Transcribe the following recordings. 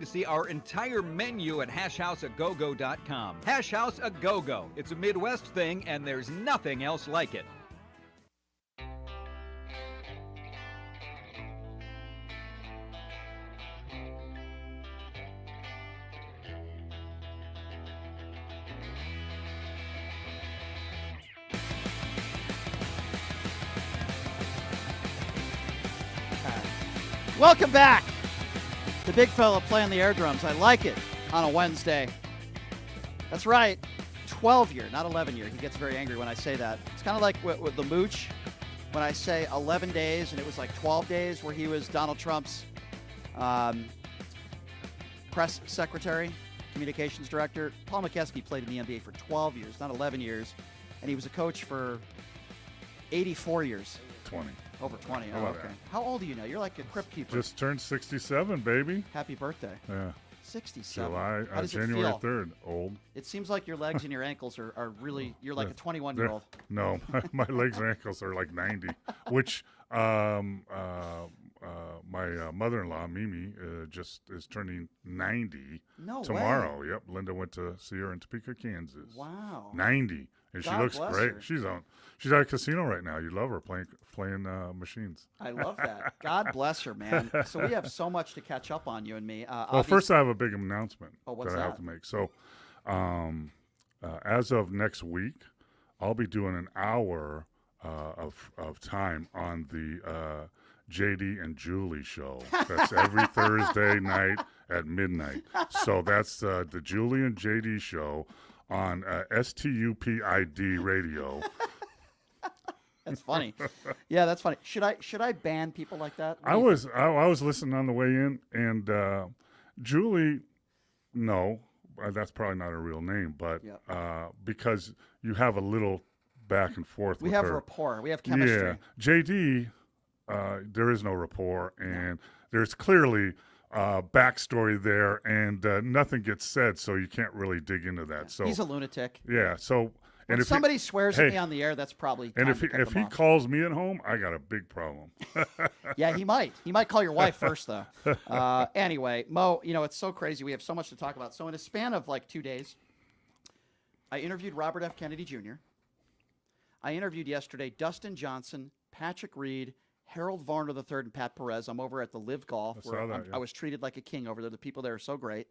to see our entire menu at hashhouseagogo.com. Hash House A Go-Go. It's a Midwest thing, and there's nothing else like it. Welcome back. The big fella playing the air drums. I like it on a Wednesday. That's right. 12-year, not 11-year. He gets very angry when I say that. It's kind of like with the Mooch when I say 11 days and it was like 12 days where he was Donald Trump's press secretary, communications director. Paul Mokeski played in the NBA for 12 years, not 11 years. And he was a coach for 84 years. 20. Over 20. Oh, okay. How old are you now? You're like a crypt keeper. Just turned 67, baby. Happy birthday. Yeah. 67. July, How does January it feel? 3rd. Old. It seems like your legs and your ankles are really, you're like a 21-year-old. No, my legs and ankles are like 90, which my mother-in-law, Mimi, just is turning 90 tomorrow. Way. Yep. Linda went to see her in Topeka, Kansas. Wow. 90. And God she looks bless great. her. She's at a casino right now. You love her playing machines. I love that. God bless her, man. So we have so much to catch up on, you and me. Well, first I have a big announcement what's that I have to make. So as of next week, I'll be doing an hour of time on the JD and Julie show. That's every Thursday night at midnight. So that's the Julie and JD show on STUPID radio. That's funny. Yeah, that's funny. Should I ban people like that? I was listening on the way in, and Julie, no, that's probably not her real name, but because you have a little back and forth. We with have her. rapport. We have chemistry. Yeah, JD, there is no rapport, and there's clearly backstory there, and nothing gets said, so you can't really dig into that. So he's a lunatic. Yeah. So. And if somebody swears at me on the air, that's probably and if he calls me at home, I got a big problem. Yeah, he might call your wife first, though. Anyway, Mo, it's so crazy. We have so much to talk about. So in a span of like 2 days, I interviewed Robert F. Kennedy Jr. I interviewed yesterday Dustin Johnson, Patrick Reed, Harold Varner III, and Pat Perez. I'm over at the Live Golf where I was treated like a king over there. The people there are so great.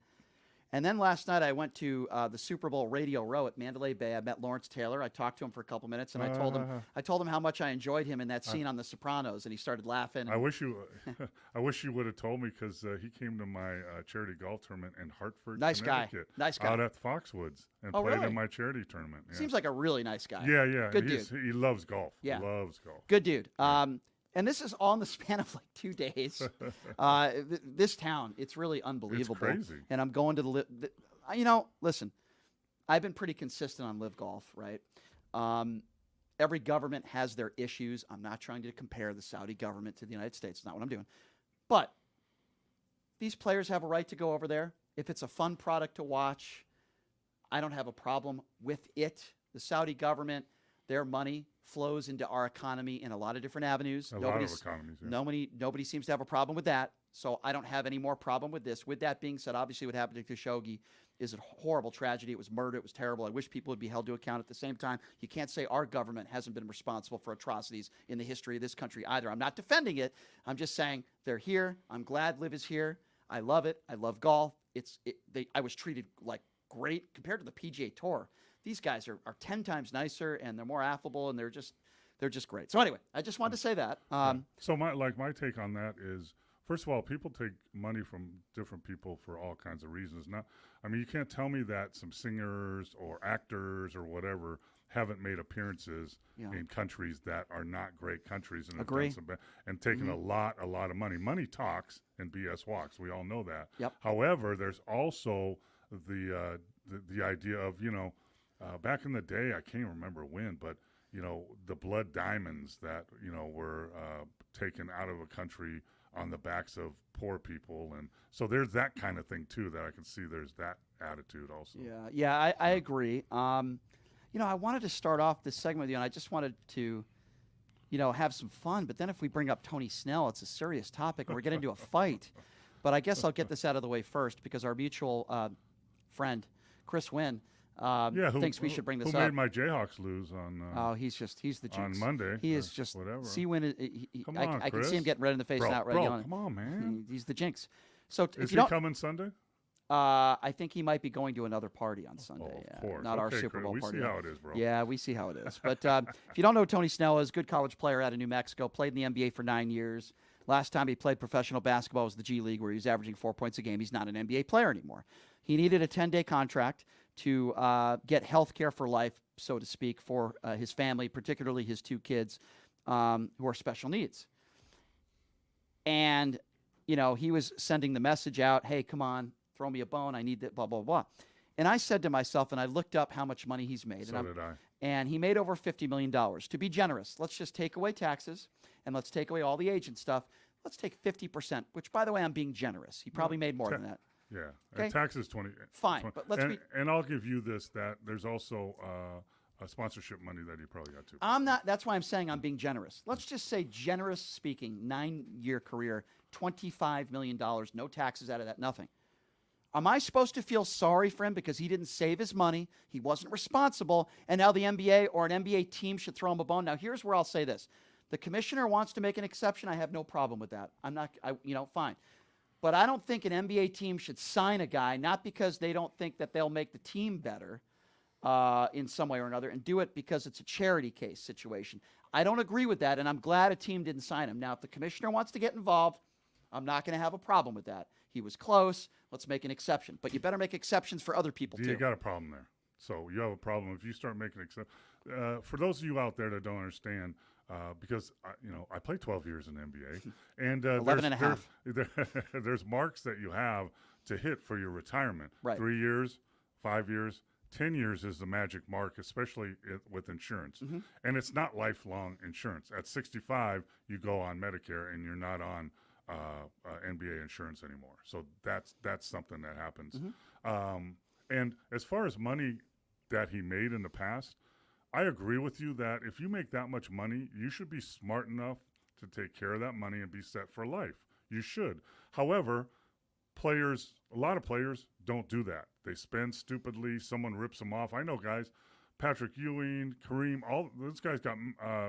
And then last night I went to the Super Bowl Radio Row at Mandalay Bay. I met Lawrence Taylor. I talked to him for a couple minutes, and I told him how much I enjoyed him in that scene on The Sopranos, and he started laughing. I wish you would have told me, because he came to my charity golf tournament in Hartford, Connecticut. Nice guy. Out at Foxwoods, and played in my charity tournament. Yeah. Seems like a really nice guy. Yeah. Good dude. He loves golf. Yeah. He loves golf. Good dude. Yeah. And this is all in the span of like 2 days. This town, it's really unbelievable. It's crazy. And I'm going to listen, I've been pretty consistent on Live Golf, right? Every government has their issues. I'm not trying to compare the Saudi government to the United States. It's not what I'm doing. But these players have a right to go over there. If it's a fun product to watch, I don't have a problem with it. The Saudi government, their money flows into our economy in a lot of different avenues. A lot of economies. Yeah. Nobody seems to have a problem with that. So I don't have any more problem with this. With that being said, obviously what happened to Khashoggi is a horrible tragedy. It was murder. It was terrible. I wish people would be held to account. At the same time, you can't say our government hasn't been responsible for atrocities in the history of this country either. I'm not defending it. I'm just saying they're here. I'm glad Liv is here. I love it. I love golf. I was treated like great compared to the PGA Tour. These guys are 10 times nicer, and they're more affable, and they're just great. So anyway, I just wanted to say that. So my take on that is, first of all, people take money from different people for all kinds of reasons. You can't tell me that some singers or actors or whatever haven't made appearances in countries that are not great countries and have done some and taken a lot of money. Money talks and BS walks. We all know that. Yep. However, there's also the idea of back in the day, I can't remember when, but the blood diamonds that were taken out of a country on the backs of poor people, and so there's that kind of thing too that I can see. There's that attitude also. Yeah, I agree. I wanted to start off this segment with you, and I just wanted to, have some fun. But then if we bring up Tony Snell, it's a serious topic, and we're getting into a fight. But I guess I'll get this out of the way first because our mutual friend, Chris Wynn, thinks we should bring this who up. made my Jayhawks lose on? He's the jinx. On Monday. He is just whatever. C-Win. Come on, I can Chris. see him getting red in the face and not ready on it. Come on, man. He's the jinx. So Is if he you don't, coming Sunday? I think he might be going to another party on Sunday. Of course. Not our Okay, Super Chris, Bowl we party. see how it is, bro. Yeah, we see how it is. But if you don't know, Tony Snell is a good college player out of New Mexico, played in the NBA for 9 years. Last time he played professional basketball was the G League, where he was averaging 4 points a game. He's not an NBA player anymore. He needed a 10-day contract to get health care for life, so to speak, for his family, particularly his 2 kids who are special needs. And, he was sending the message out, hey, come on, throw me a bone. I need that, blah, blah, blah. And I said to myself, and I looked up how much money he's made. So did I. And he made over $50 million. To be generous, let's just take away taxes and let's take away all the agent stuff. Let's take 50%, which, by the way, I'm being generous. He probably made more than that. Yeah. Okay. And taxes 20. Fine, 20. but let's be. And I'll give you this, that there's also a sponsorship money that he probably got too. I'm not. That's why I'm saying I'm being generous. Let's just say, generous speaking, 9-year career, $25 million, no taxes out of that, nothing. Am I supposed to feel sorry for him because he didn't save his money, he wasn't responsible, and now the NBA or an NBA team should throw him a bone? Now, here's where I'll say this. The commissioner wants to make an exception. I have no problem with that. I'm not, fine. But I don't think an NBA team should sign a guy, not because they don't think that they'll make the team better in some way or another, and do it because it's a charity case situation. I don't agree with that, and I'm glad a team didn't sign him. Now, if the commissioner wants to get involved, I'm not going to have a problem with that. He was close. Let's make an exception. But you better make exceptions for other people, too. You got a problem there. So you have a problem if you start making exceptions. For those of you out there that don't understand, because I played 12 years in the NBA, and 11 and a half. There's marks that you have to hit for your retirement. Right. 3 years, 5 years, 10 years is the magic mark, especially with insurance. Mm-hmm. And it's not lifelong insurance. At 65, you go on Medicare, and you're not on NBA insurance anymore. So that's something that happens. Mm-hmm. And as far as money that he made in the past, I agree with you that if you make that much money, you should be smart enough to take care of that money and be set for life. You should. However, a lot of players don't do that. They spend stupidly. Someone rips them off. I know guys, Patrick Ewing, Kareem, all those guys got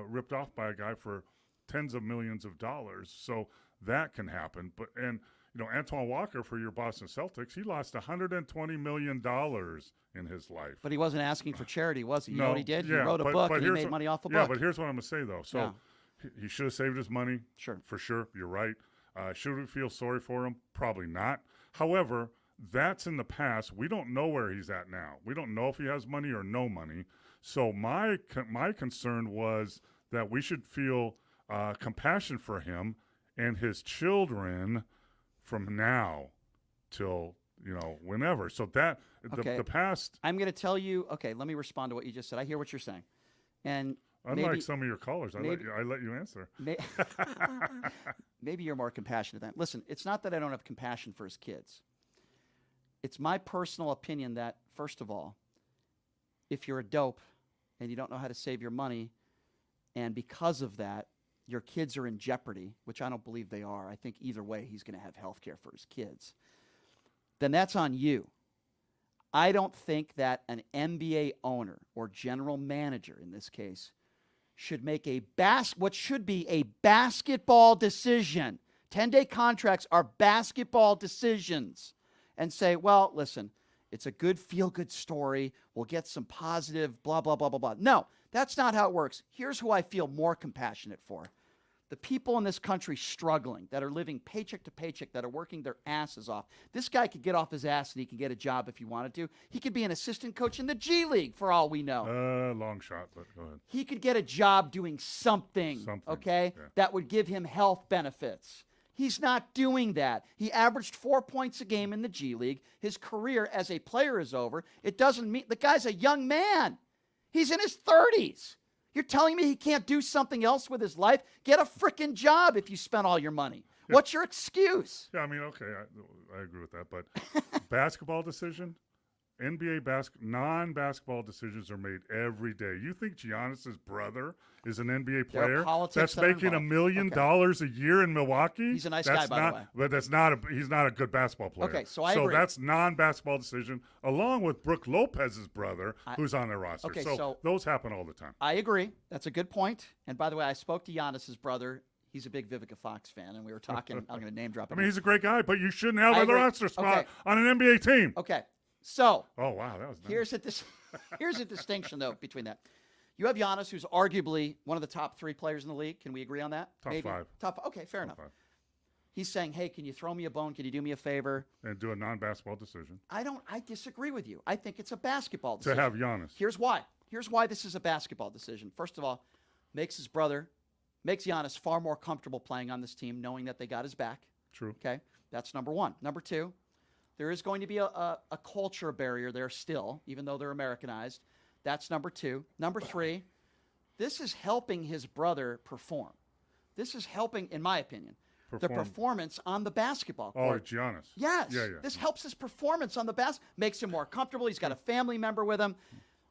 ripped off by a guy for tens of millions of dollars. So that can happen. And Antoine Walker for your Boston Celtics, he lost $120 million in his life. But he wasn't asking for charity, was he? You No, know what he did? yeah, he wrote a book and he made what- money off a Yeah, book. but here's what I'm going to say, though. So he should have saved his money. Sure. For sure. You're right. Should we feel sorry for him? Probably not. However, that's in the past. We don't know where he's at now. We don't know if he has money or no money. So my concern was that we should feel compassion for him and his children from now till whenever. So that the past. I'm going to tell you. Okay, let me respond to what you just said. I hear what you're saying, and unlike some of your callers, I let you answer. Maybe you're more compassionate than. Listen, it's not that I don't have compassion for his kids. It's my personal opinion that, first of all, if you're a dope and you don't know how to save your money, and because of that, your kids are in jeopardy, which I don't believe they are. I think either way, he's going to have health care for his kids. Then that's on you. I don't think that an NBA owner or general manager, in this case, should make what should be a basketball decision. 10-day contracts are basketball decisions. And say, well, listen, it's a good feel-good story. We'll get some positive blah, blah, blah, blah, blah. No, that's not how it works. Here's who I feel more compassionate for. The people in this country struggling, that are living paycheck to paycheck, that are working their asses off. This guy could get off his ass and he could get a job if he wanted to. He could be an assistant coach in the G League for all we know. Long shot, but go ahead. He could get a job doing something. Okay, yeah. That would give him health benefits. He's not doing that. He averaged 4 points a game in the G League. His career as a player is over. It doesn't mean the guy's a young man. He's in his 30s. You're telling me he can't do something else with his life? Get a frickin' job if you spent all your money. Yeah. What's your excuse? Yeah, I mean, okay, I agree with that. But basketball decision, non-basketball decisions are made every day. You think Giannis's brother is an NBA There are player politics that's that are making $1 involved. million Okay. a year in Milwaukee? He's a nice That's guy, by the way. But he's not a good basketball player. Okay, so I agree. That's non-basketball decision, along with Brooke Lopez's brother, who's on their roster. Okay, so so those happen all the time. I agree. That's a good point. And by the way, I spoke to Giannis's brother. He's a big Vivica Fox fan, and we were talking. I'm going to name drop him. I mean, he's a great guy, but you shouldn't have I a agree. roster spot Okay. on an NBA team. Okay, so Oh, wow, that was nice. here's a distinction, though, between that. You have Giannis, who's arguably one of the top 3 players in the league. Can we agree on that? Top 5. Okay, fair enough. 5. He's saying, hey, can you throw me a bone? Can you do me a favor? And do a non-basketball decision. I disagree with you. I think it's a basketball decision. To have Giannis. Here's why this is a basketball decision. First of all, makes Giannis far more comfortable playing on this team, knowing that they got his back. True. Okay, that's number one. Number two, there is going to be a culture barrier there still, even though they're Americanized. That's number two. Number three, this is helping his brother perform. This is helping, in my opinion, the performance on the basketball court. Oh, Giannis. Yes. Yeah. This helps his performance on the makes him more comfortable. He's got a family member with him.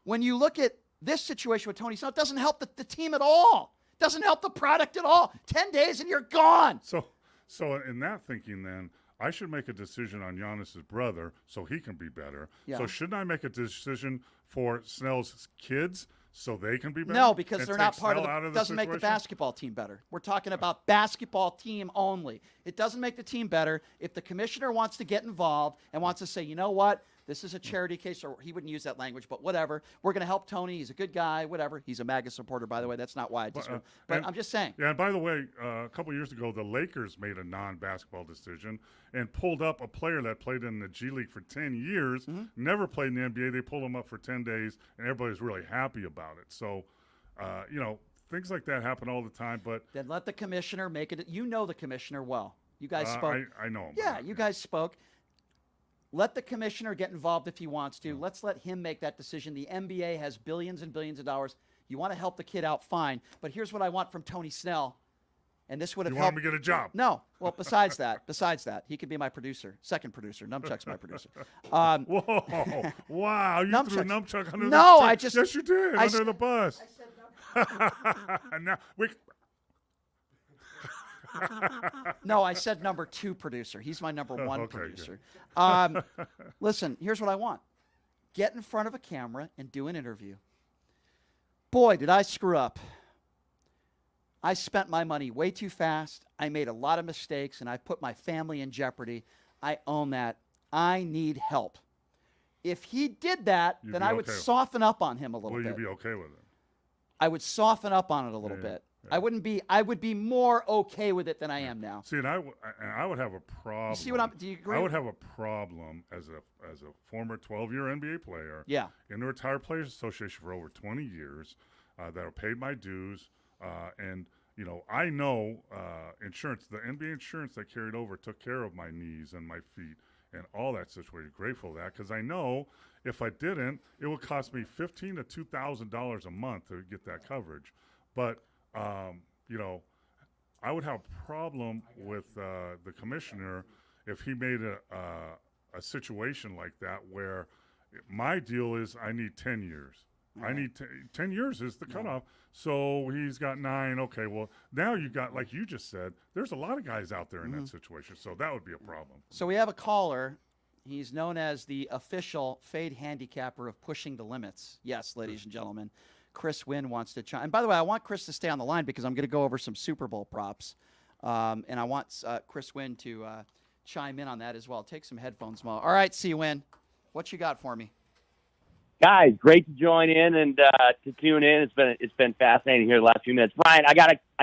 When you look at this situation with Tony Snell, it doesn't help the team at all. It doesn't help the product at all. 10 days and you're gone. So in that thinking, then I should make a decision on Giannis's brother so he can be better. Yeah. So shouldn't I make a decision for Snell's kids so they can be better? No, because and they're take not part Snell of out the. the Doesn't make the situation? basketball team better. We're talking about basketball team only. It doesn't make the team better if the commissioner wants to get involved and wants to say, you know what, this is a charity case, or he wouldn't use that language, but whatever. We're going to help Tony. He's a good guy. Whatever. He's a MAGA supporter, by the way. That's not why I disagree. But I'm just saying. Yeah, and by the way, a couple years ago, the Lakers made a non-basketball decision and pulled up a player that played in the G League for 10 years, never played in the NBA. They pulled him up for 10 days, and everybody's really happy about it. So, things like that happen all the time. But then let the commissioner make it. You know the commissioner well. You guys spoke. I know him. Yeah, you guys spoke. Let the commissioner get involved if he wants to. Let's let him make that decision. The NBA has billions and billions of dollars. You want to help the kid out, fine. But here's what I want from Tony Snell, and this would have helped. You want him to get a job? No. Well, besides that, he could be my producer, second producer. Numchuck's my producer. Whoa! Wow! You threw Numchuck under the No, bus. I just. Yes, you did. Under the bus. I said Now we. No, I said number 2 producer. He's my number 1 Okay, producer. Listen, here's what I want. Get in front of a camera and do an interview. Boy, did I screw up. I spent my money way too fast. I made a lot of mistakes, and I put my family in jeopardy. I own that. I need help. If he did that, then I would soften up on him a little bit. Will you be okay with it? I would soften up on it a little bit. Yeah. I would be more okay with it than I am now. See, and I would have a problem. You see what do you agree? I would have a problem as a former 12-year NBA player. Yeah. In the Retired Players Association for over 20 years, that have paid my dues, and I know insurance. The NBA insurance that carried over took care of my knees and my feet and all that situation. Grateful for that, because I know if I didn't, it would cost me $1,500 to $2,000 a month to get that coverage. But I would have a problem with the commissioner if he made a situation like that where my deal is I need 10 years. I need 10 years is the cutoff. So he's got 9. Okay, well, now you got, like you just said, there's a lot of guys out there in that situation. So that would be a problem. So we have a caller. He's known as the official fade handicapper of Pushing the Limits. Yes, ladies and gentlemen. Chris Wynn wants to chime. And by the way, I want Chris to stay on the line because I'm going to go over some Super Bowl props. And I want Chris Wynn to chime in on that as well. Take some headphones, Mo. All right, C. Wynn, what you got for me? Guys, great to join in and to tune in. It's been fascinating here the last few minutes. Brian, I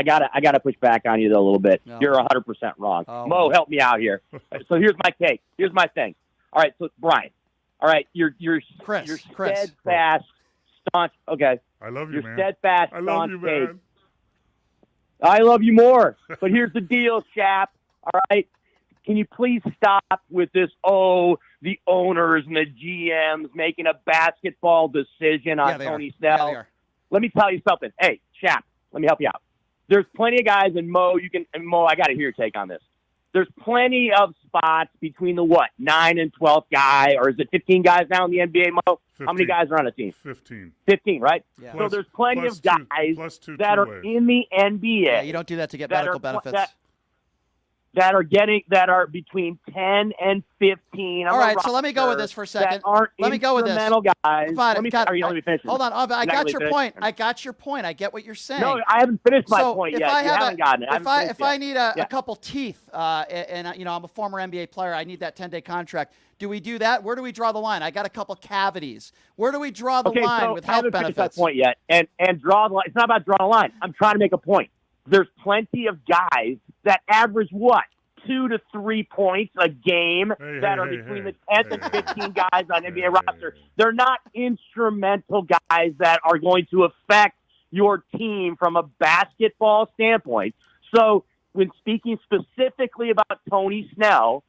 gotta push back on you though a little bit. No. You're 100% wrong. Oh, Mo, help me out here. So here's my take. Here's my thing. All right, so Brian. All right, you're Chris. steadfast, staunch. Okay. I love you, You're man. steadfast, I love you, staunch man. take. I love you more. But here's the deal, Chap. All right. Can you please stop with this, the owners and the GMs making a basketball decision on Tony Snell? Yeah, Let me tell you something. Hey, Chap, let me help you out. There's plenty of guys, and Mo, I got to hear your take on this. there's plenty of spots between the 9 and 12th guy, or is it 15 guys now in the NBA, Mo? 15. How many guys are on a team? 15. 15, right? Yeah. So there's plenty of guys that are two-ways. in the NBA. Yeah, you don't do that to get medical benefits. That are between 10 and 15. All right, so let me go with this for a second. Let me go with this. Guys. Fine, Let me finish. Hold on. I got your point. I got your point. I get what you're saying. No, I haven't finished my so point if yet. I You haven't gotten it. If I need a couple teeth, and I'm a former NBA player, I need that 10-day contract. Do we do that? Where do we draw the line? I got a couple cavities. Where do we draw the line with health benefits? I haven't finished that point yet. And draw the line. It's not about drawing a line. I'm trying to make a point. There's plenty of guys that average 2 to 3 points a game that are between the 10th and 15 guys on NBA roster. They're not instrumental guys that are going to affect your team from a basketball standpoint. So when speaking specifically about Tony Snell,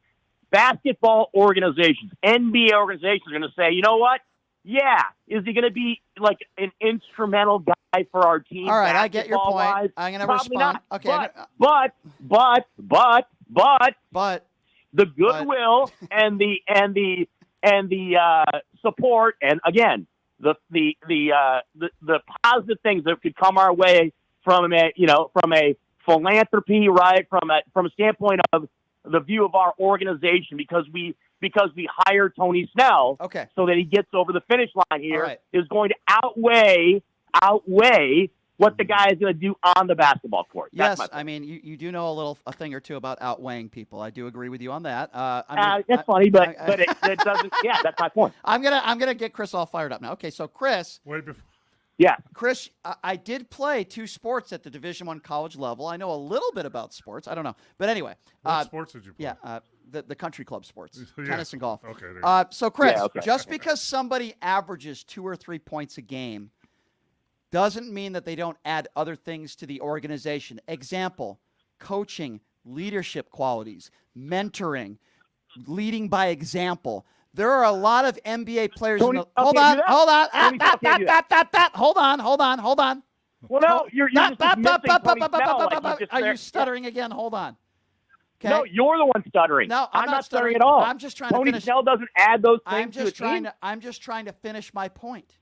basketball organizations, NBA organizations are going to say, you know what? Yeah. Is he going to be like an instrumental guy for our team? All right, I get your point. Wise? I'm going to Probably respond. Not. Okay. But the goodwill but. and the support, and again the positive things that could come our way from a philanthropy, right, from a standpoint of the view of our organization, because we hired Tony Snell, so that he gets over the finish line here, is going to outweigh what the guy is going to do on the basketball court. Yes, I mean, you do know a thing or two about outweighing people. I do agree with you on that. That's funny, but it doesn't. Yeah, that's my point. I'm gonna get Chris all fired up now. Okay, so Chris. Wait before. Yeah, Chris, I did play 2 sports at the Division I college level. I know a little bit about sports. I don't know, but anyway. What sports did you play? Yeah, the country club sports, tennis and golf. Okay. So Chris, just because somebody averages 2 or 3 points a game doesn't mean that they don't add other things to the organization. Example, coaching, leadership qualities, mentoring, leading by example. There are a lot of NBA players. Tony, Hold on. Well, no, you're just missing Tony Snell. Are you stuttering again? Hold on. Okay. No, you're the one stuttering. No, I'm not stuttering at all. I'm just trying to Tony finish. Snell doesn't add those things I'm just trying to finish my point.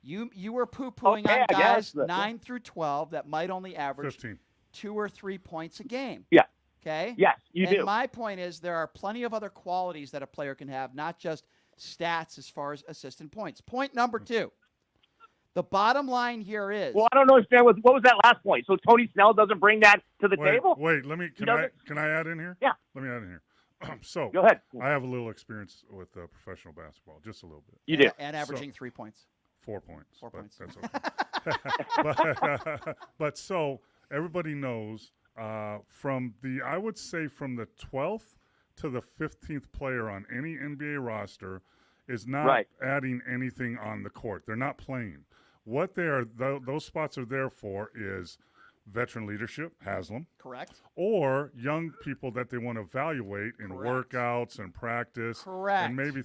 You were poo-pooing on guys 9 through 12 that might only average 15. 2 or 3 points a game. Yeah. Okay? Yes, you do. And my point is there are plenty of other qualities that a player can have, not just stats as far as assists and points. Point number 2. The bottom line here is. Well, I don't understand what was that last point. So Tony Snell doesn't bring that to the table? Wait, can I add in here? Yeah. Let me add in here. So go ahead. I have a little experience with professional basketball, just a little bit. You do. And averaging 3 points. 4 points. 4 points. That's okay. but so everybody knows from the 12th to the 15th player on any NBA roster is not adding anything on the court. They're not playing. What those spots are there for is veteran leadership, Haslam. Correct. Or young people that they want to evaluate in workouts and practice. Correct. And maybe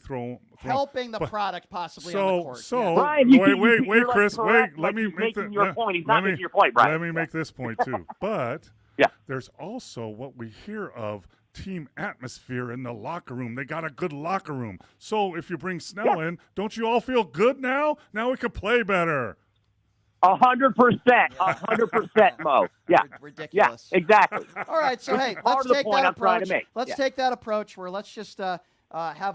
helping the product possibly on the court. So, Brian, wait, Chris, correct, let me make your point. He's not making your point, Brian. Let me make this point too. But there's also what we hear of team atmosphere in the locker room. They got a good locker room. So if you bring Snell in, don't you all feel good now? Now we can play better. 100%, Mo. Yeah, ridiculous. Yeah, exactly. All right, so hey, let's take that approach. Let's take that approach where let's just have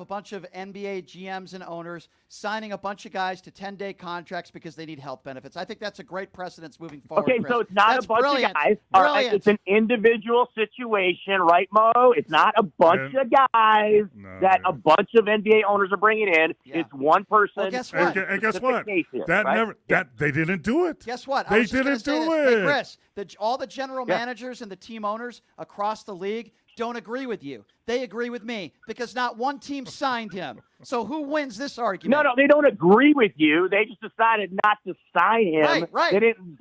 a bunch of NBA GMs and owners signing a bunch of guys to 10-day contracts because they need health benefits. I think that's a great precedence moving forward. Okay, Chris. so it's not that's a bunch brilliant. of guys. Brilliant. It's an individual situation, right, Mo? It's not a bunch of guys that a bunch of NBA owners are bringing in. Yeah. It's one person. Well, guess what? And guess what? Here, They didn't do it. Guess what? They didn't do it. Hey, Chris, all the general managers and the team owners across the league don't agree with you. They agree with me because not one team signed him. So who wins this argument? No, they don't agree with you. They just decided not to sign him. Right. They didn't.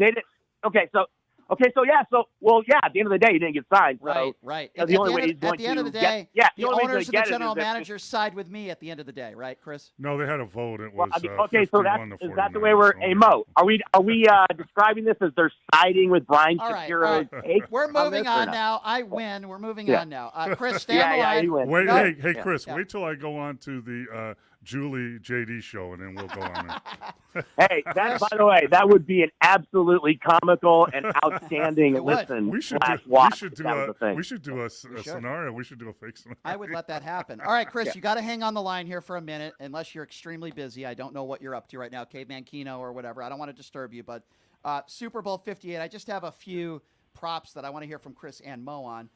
Okay, so Okay, so at the end of the day, he didn't get signed. So Right. the only way he's going at the end of the to day, get, the only way owners he's and going the to get it general is if- managers side with me at the end of the day, right, Chris? No, they had a vote. It Well, was okay, so 51 to is that the way 49, we're? so Hey Mo, are we describing this as they're siding with Brian All right, Shapiro's take? We're moving this or on not? now. I win. We're moving Yeah. on now. Chris, stay on the Yeah, line. he wins. Wait, No. hey, Chris, Yeah. wait till I go on to the Julie JD show, and then we'll go on it. Hey, that by the way, that would be an absolutely comical and outstanding It would. listen. We should slash do, watch we should if do that was a the thing. we should do a should. scenario. We should do a fake scenario. I would let that happen. All right, Chris, you got to hang on the line here for a minute, unless you're extremely busy. I don't know what you're up to right now, Caveman Kino or whatever. I don't want to disturb you, but Super Bowl 58, I just have a few props that I want to hear from Chris and Mo on.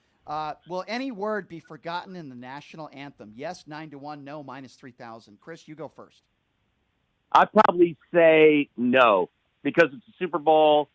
Will any word be forgotten in the national anthem? Yes, 9-1. No, -3,000. Chris, you go first. I'd probably say no, because it's a Super Bowl.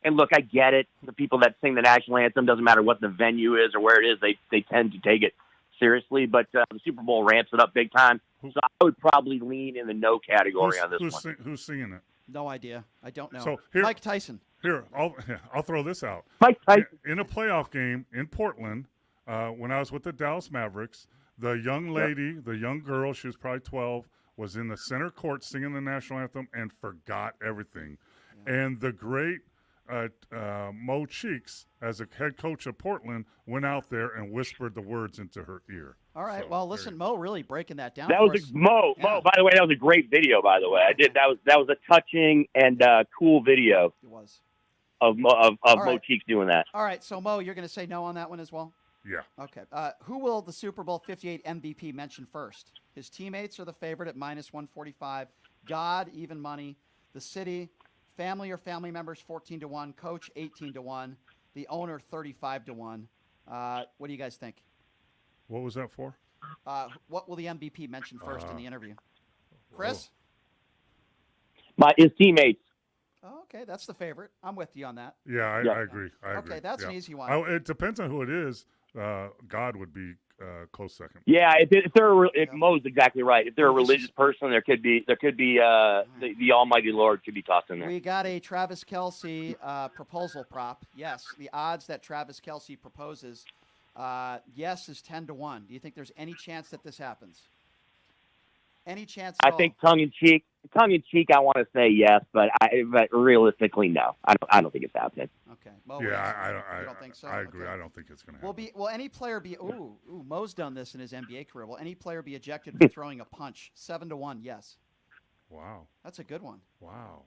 And look, I get it. The people that sing the national anthem, doesn't matter what the venue is or where it is, they tend to take it seriously. But the Super Bowl ramps it up big time. So I would probably lean in the no category on this one. Who's singing it? No idea. I don't know. So here- Mike Tyson. Here, I'll throw this out. Mike Tyson. In a playoff game in Portland, when I was with the Dallas Mavericks, the young lady, the young girl, she was probably 12, was in the center court singing the national anthem and forgot everything. Yeah. And the great Mo Cheeks, as a head coach of Portland, went out there and whispered the words into her ear. All right. So, well, listen, Mo really breaking that down. That for was us. Mo. Yeah. Mo. By the way, that was a great video. By the way, that was a touching and cool video It was. of Mo right. Cheeks doing that. All right. So, Mo, you're going to say no on that one as well? Yeah. Okay. Who will the Super Bowl 58 MVP mention first? His teammates are the favorite at -145. God, even money. The city, family or family members 14-1. Coach 18-1. The owner 35-1. What do you guys think? What was that for? What will the MVP mention first in the interview? Chris? His teammates. Oh, okay, that's the favorite. I'm with you on that. Yeah, I agree. I agree. Okay, that's an Yeah. easy one. It depends on who it is. God would be close second. Yeah, if Mo's exactly right. If they're a religious person, there could be the Almighty Lord could be tossed in there. We got a Travis Kelce proposal prop. Yes, the odds that Travis Kelce proposes, yes, is 10-1. Do you think there's any chance that this happens? Any chance? At I think tongue in cheek, I want to say yes, but realistically, no. I don't think it's happening. Okay. Mo, Yeah, you don't think so? I agree. Okay. I don't think it's going to happen. Will any player be? Ooh, Mo's done this in his NBA career. Will any player be ejected for throwing a punch? 7-1. Yes. Wow. That's a good one. Wow.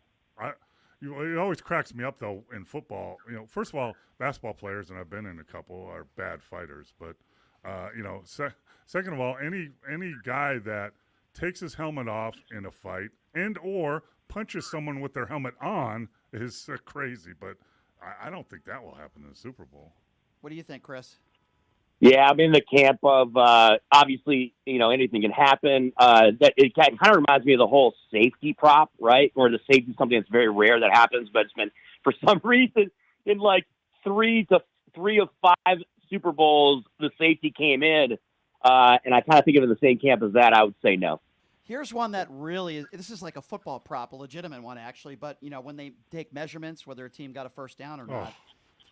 It always cracks me up, though, in football. First of all, basketball players, and I've been in a couple, are bad fighters. But, second of all, any guy that takes his helmet off in a fight and or punches someone with their helmet on is crazy. But I don't think that will happen in the Super Bowl. What do you think, Chris? Yeah, I'm in the camp of obviously, anything can happen. That it kind of reminds me of the whole safety prop, right? Or the safety is something that's very rare that happens, but it's been for some reason in like three of five Super Bowls the safety came in, and I kind of think of it in the same camp as that. I would say no. Here's one that really is. This is like a football prop, a legitimate one actually. But when they take measurements, whether a team got a first down or not.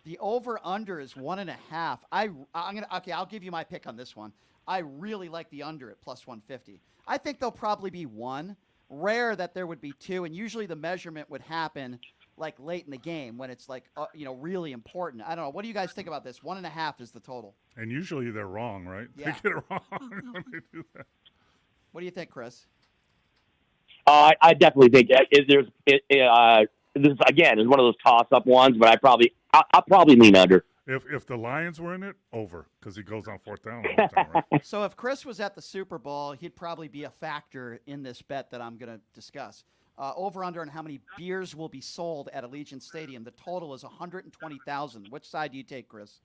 The over/under is 1.5. I'll give you my pick on this one. I really like the under at +150. I think there'll probably be one. Rare that there would be two, and usually the measurement would happen like late in the game when it's like really important. I don't know. What do you guys think about this? 1.5 is the total. And usually they're wrong, right? Yeah. They get it wrong when they do that. What do you think, Chris? I definitely think this again is one of those toss-up ones, but I'll probably lean under. If the Lions were in it, over, because he goes on fourth down all the time, right? So if Chris was at the Super Bowl, he'd probably be a factor in this bet that I'm going to discuss. Over/under on how many beers will be sold at Allegiant Stadium. The total is 120,000. Which side do you take, Chris?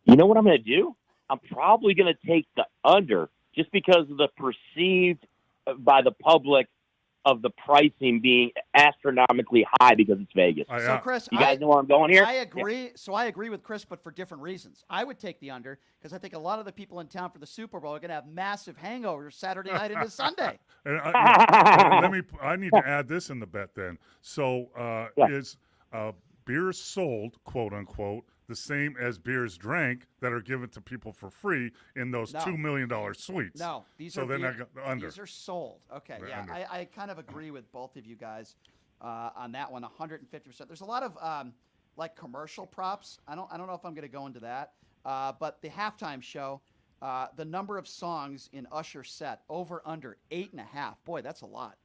You know what I'm going to do? I'm probably going to take the under, just because of the perceived by the public of the pricing being astronomically high because it's Vegas. So, Chris, you guys know where I'm going here? I agree. Yeah. So I agree with Chris, but for different reasons. I would take the under because I think a lot of the people in town for the Super Bowl are going to have massive hangovers Saturday night into Sunday. I need to add this in the bet then. So is beers sold, quote unquote, the same as beers drank that are given to people for free in those $2 million suites. No, these so are then I got under. These are sold. Okay, Right, yeah, under. I kind of agree with both of you guys on that one. 150%. There's a lot of like commercial props. I don't know if I'm going to go into that, but the halftime show, the number of songs in Usher's set over under 8.5. Boy, that's a lot.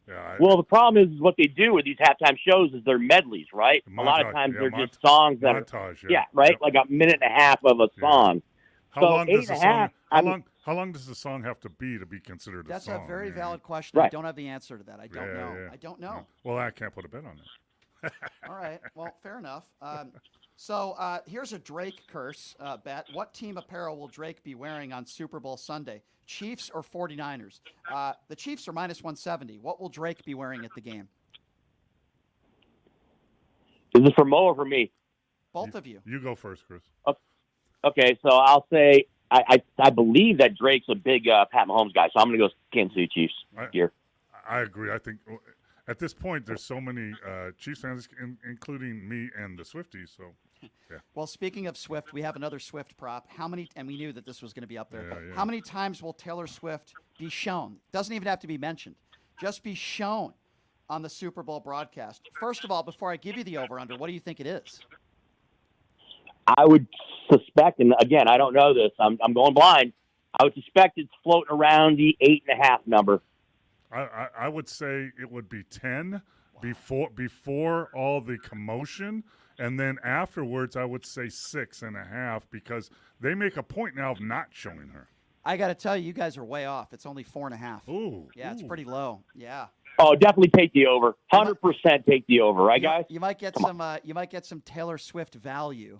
Yeah, Well, the problem is what they do with these halftime shows is they're medleys, right? Montage, a lot of times yeah, they're just songs that montage, are, yeah. right, Yep. like a minute and a half of a song. How So long does the song? 8.5, How long does the song have to be considered That's a song? a very Yeah. valid question. I Right. don't have the answer to that. I don't know. Yeah. I don't know. Well, I can't put a bet on it. All right. Well, fair enough. So here's a Drake curse bet. What team apparel will Drake be wearing on Super Bowl Sunday? Chiefs or 49ers? The Chiefs are minus 170. What will Drake be wearing at the game? Is this for Mo or for me? Both of you. You go first, Chris. Okay, so I'll say I believe that Drake's a big Pat Mahomes guy, so I'm going to go Kansas City Chiefs here. I agree. I think at this point there's so many Chiefs fans, including me and the Swifties. So, yeah. Well, speaking of Swift, we have another Swift prop. How many? And we knew that this was going to be up there. Yeah. How many times will Taylor Swift be shown? Doesn't even have to be mentioned. Just be shown on the Super Bowl broadcast. First of all, before I give you the over/under, what do you think it is? I would suspect, and again, I don't know this. I'm going blind. I would suspect it's floating around the 8.5 number. I would say it would be 10 before all the commotion, and then afterwards I would say 6.5 because they make a point now of not showing her. I got to tell you, you guys are way off. It's only 4.5. Ooh, Yeah, it's pretty low. Yeah. Oh, definitely take the over. 100% take the over, right, guys? You might get some Taylor Swift value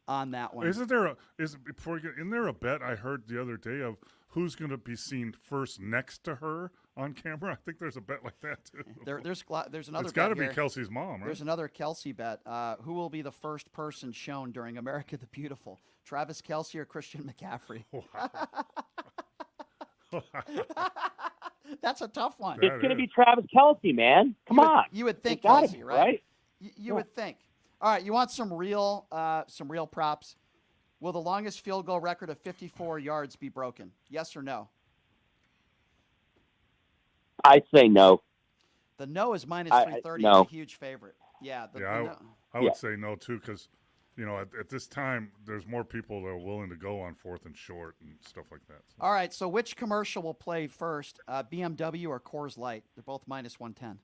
on that one. Isn't there a bet I heard the other day of who's going to be seen first next to her on camera? I think there's a bet like that too. There's another. It's got to bet be here. Kelsey's mom, right? There's another Kelsey bet. Who will be the first person shown during America the Beautiful? Travis Kelce or Christian McCaffrey? That's a tough one. It's going to be Travis Kelce, man. Come on. You would think It's gotta Kelce, be, right? You would think. All right, you want some real props? Will the longest field goal record of 54 yards be broken? Yes or no? I'd say no. The no is minus 330. no. A huge favorite. Yeah. I would say no too because, at this time there's more people that are willing to go on 4th and short and stuff like that. So. All right. So which commercial will play first? BMW or Coors Light? They're both minus 110.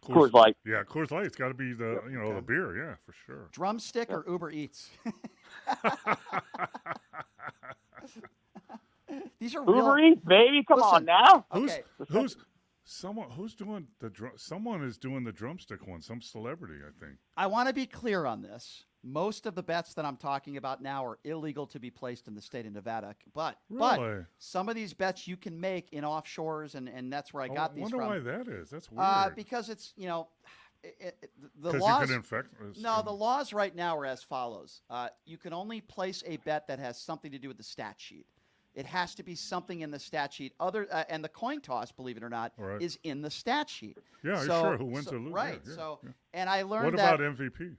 Coors Light. Yeah, Coors Light's got to be the the beer. Yeah, for sure. Drumstick or Uber Eats? These are real. Uber Eats, baby. Come Listen, on now. Okay. Someone is doing the drumstick one. Some celebrity, I think. I want to be clear on this. Most of the bets that I'm talking about now are illegal to be placed in the state of Nevada. But some of these bets you can make in offshores, and that's where I got these from. I wonder why that is. That's weird. Because it's, the you laws. could infect. No, the laws right now are as follows. You can only place a bet that has something to do with the stat sheet. It has to be something in the stat sheet. And the coin toss, believe it or not, is in the stat sheet. Yeah, sure. Who wins or loses? Right. Yeah. And I learned what that. about MVP?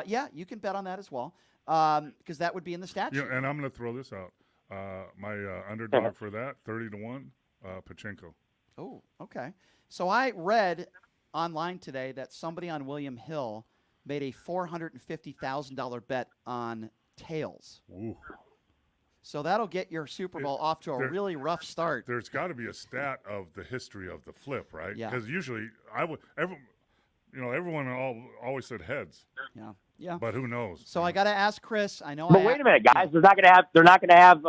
Yeah, you can bet on that as well, because that would be in the stat sheet. Yeah, and I'm going to throw this out. My underdog for that, 30-1, Pachenko. Oh, okay. So I read online today that somebody on William Hill made a $450,000 bet on tails. Ooh. So that'll get your Super Bowl off to a really rough start. There's got to be a stat of the history of the flip, right? Yeah. Because usually everyone always said heads. Yeah. But who knows? So I got to ask Chris. I know. But wait a minute, guys. They're not going to have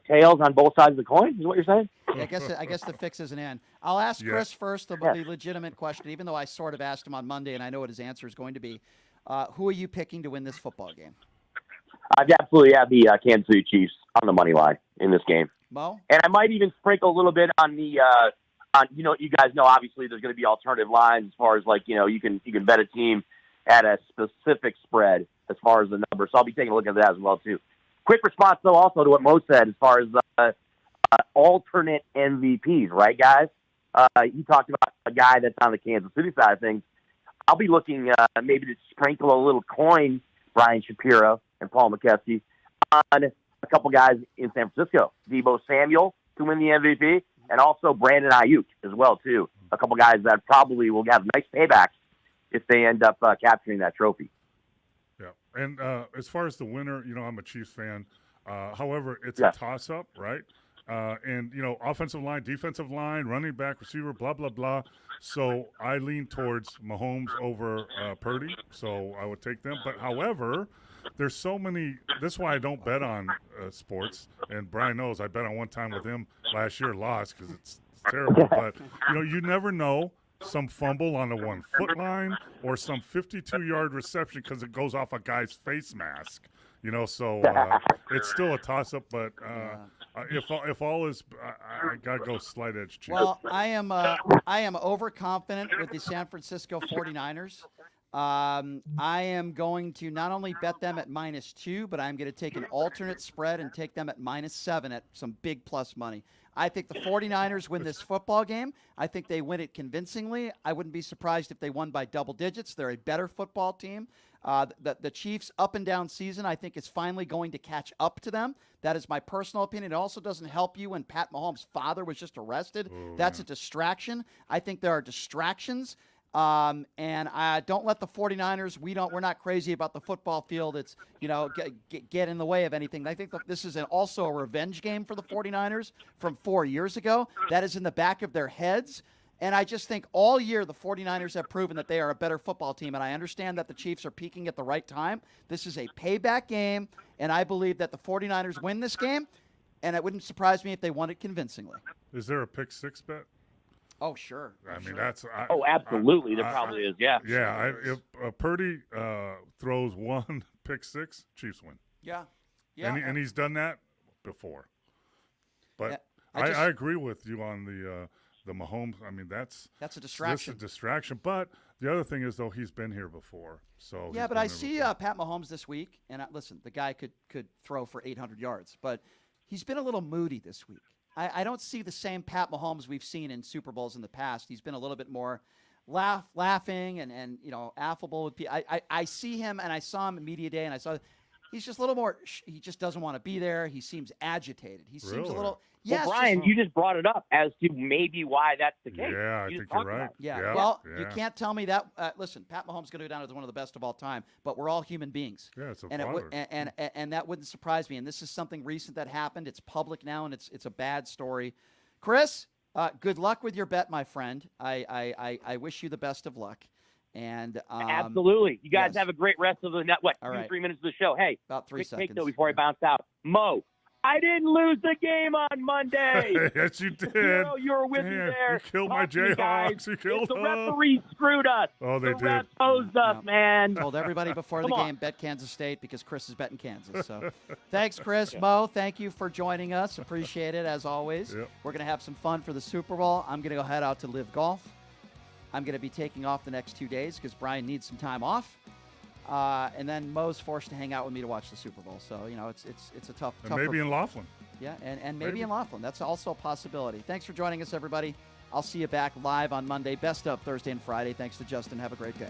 tails on both sides of the coin. Is what you're saying? Yeah, I guess the fix isn't in. I'll ask Chris first the legitimate question, even though I sort of asked him on Monday, and I know what his answer is going to be. Who are you picking to win this football game? I'd absolutely have the Kansas City Chiefs on the money line in this game. Mo? And I might even sprinkle a little bit on the you guys know obviously there's going to be alternative lines as far as you can bet a team at a specific spread as far as the number. So I'll be taking a look at that as well too. Quick response though also to what Mo said as far as alternate MVPs, right guys? he talked about a guy that's on the Kansas City side of things. I'll be looking maybe to sprinkle a little coin, Brian Shapiro and Paul Mokeski, on a couple guys in San Francisco. Deebo Samuel to win the MVP, and also Brandon Ayuk as well, too. A couple guys that probably will have nice paybacks if they end up capturing that trophy. Yeah, and as far as the winner, I'm a Chiefs fan. However, it's a toss-up, right? And, offensive line, defensive line, running back, receiver, blah, blah, blah. So I lean towards Mahomes over Purdy, so I would take them. But, however, there's so many – this is why I don't bet on sports. And Brian knows I bet on one time with him last year, lost because it's terrible. But, you never know. Some fumble on the 1 foot line or some 52-yard reception because it goes off a guy's face mask. So it's still a toss-up, but if all is, I gotta go slight edge Chiefs. Well, I am overconfident with the San Francisco 49ers. I am going to not only bet them at -2, but I'm going to take an alternate spread and take them at -7 at some big plus money. I think the 49ers win this football game. I think they win it convincingly. I wouldn't be surprised if they won by double digits. They're a better football team. The Chiefs' up and down season, I think, is finally going to catch up to them. That is my personal opinion. It also doesn't help you when Pat Mahomes' father was just arrested. That's a distraction. I think there are distractions. And don't let the 49ers, we're not crazy about the football field. It's, get in the way of anything. I think that this is also a revenge game for the 49ers from 4 years ago. That is in the back of their heads. And I just think all year the 49ers have proven that they are a better football team. And I understand that the Chiefs are peaking at the right time. This is a payback game. And I believe that the 49ers win this game. And it wouldn't surprise me if they won it convincingly. Is there a pick six bet? Oh, sure. I mean, that's. Absolutely. There probably is. Yeah. Yeah. If Purdy throws one pick six, Chiefs win. Yeah. Yeah. And he's done that before. But yeah, I agree with you on the Mahomes. I mean, that's a distraction. That's a distraction. But the other thing is, though, he's been here before. So yeah, but I see Pat Mahomes this week, and listen, the guy could throw for 800 yards, but he's been a little moody this week. I don't see the same Pat Mahomes we've seen in Super Bowls in the past. He's been a little bit more laughing and affable with people. I see him, and I saw him at media day, and I saw he's just a little more. He just doesn't want to be there. He seems agitated. He seems a little. Well, Brian, you just brought it up as to maybe why that's the case. Yeah, I think you're right. Yeah. Well, you can't tell me that. Listen, Pat Mahomes is going to go down as one of the best of all time, but we're all human beings. Yeah, it's a father. And that wouldn't surprise me. And this is something recent that happened. It's public now, and it's a bad story. Chris, good luck with your bet, my friend. I wish you the best of luck. And absolutely. You guys have a great rest of the net. What, all right. 3 minutes of the show? Hey, about 3 seconds. Take, though, before I bounce out. Mo, I didn't lose the game on Monday. Yes, you did. You were with me there. You killed my Jayhawks. You killed the referee screwed us. Oh, they did. The refs hosed us, man. Told everybody before the game, bet Kansas State because Chris is betting Kansas. So thanks, Chris. Mo, thank you for joining us. Appreciate it, as always. Yep. We're going to have some fun for the Super Bowl. I'm going to go head out to Live Golf. I'm going to be taking off the next 2 days because Brian needs some time off. And then Mo's forced to hang out with me to watch the Super Bowl. So, it's a tough. And maybe in Laughlin. Yeah, and maybe in Laughlin. That's also a possibility. Thanks for joining us, everybody. I'll see you back live on Monday. Best of Thursday and Friday. Thanks to Justin. Have a great day.